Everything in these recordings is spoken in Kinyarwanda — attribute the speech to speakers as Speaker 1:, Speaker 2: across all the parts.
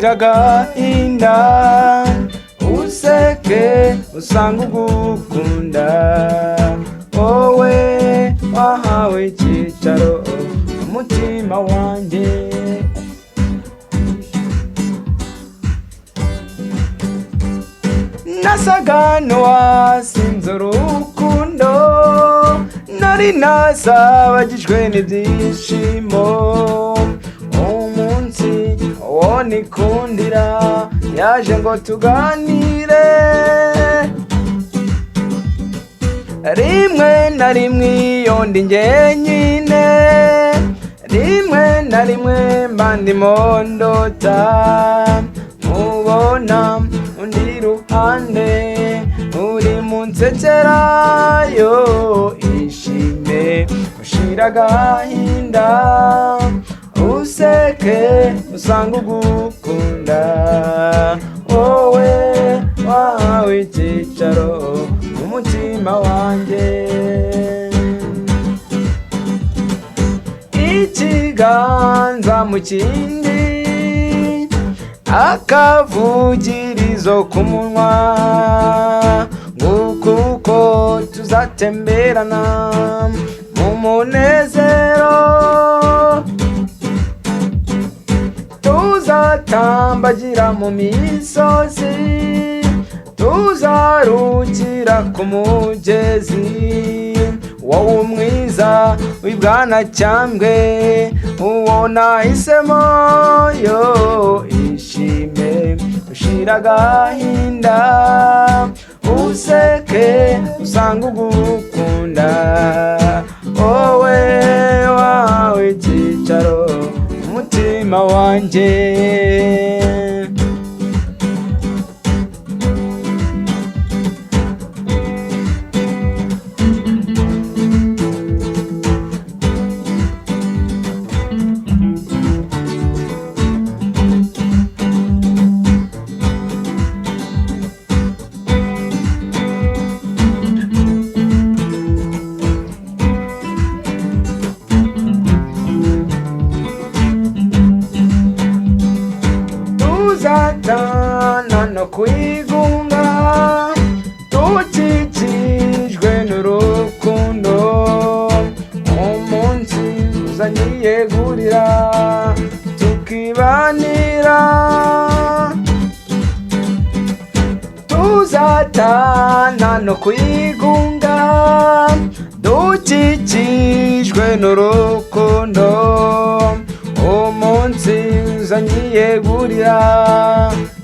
Speaker 1: ushiragahinda useke usanga ugukunda wowe wahawe icyicaro umutima wanjye nasaga n'uwasinze urukundo nari nasabagijwe n'ibyishimo umunsi wo nikundira yaje ngo tuganire rimwe na rimwe iyo ndi njyenyine rimwe na rimwe mba ndimo ndota mubona undi ruhande uri munsekerayo ishime ushira agahinda useke usanga ugukunda wowe wahawe icyicaro umutima wanjye ikiganza mu kindi akavugirizo ku munwa ngukuko tuzatemberana mu munezero tuzatambagira mu misozi tuzarukira ku mugezi wowe umwiza w'ibwanacyambwe uwo nahisemo yo ishime ushira agahinda useke usanga ugukunda wowe wahawe icyicaro umutima wanjye tuzatana no kwigunga tukikijwe n'urukundo umunsi uzanyiyegurira tukibanira tuzatana no kwigunga dukikijwe n'urukundo umunsi uzanyiyegurira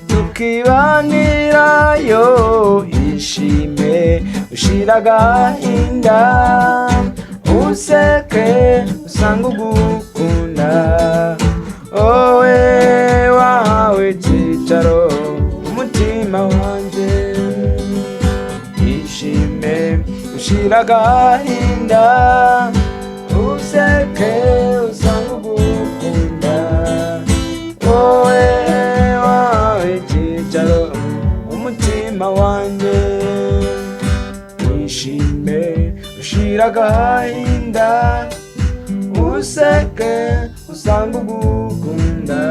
Speaker 1: tukibanirayo ishime ushira agahinda useke usanga ugukunda wowe wahawe icyicaro umutima wanjye ishime ushira agahinda useke usanga ugukunda wowe wahawe icyicaro umutima wanjye ishime ushira agahinda useke usanga ugukunda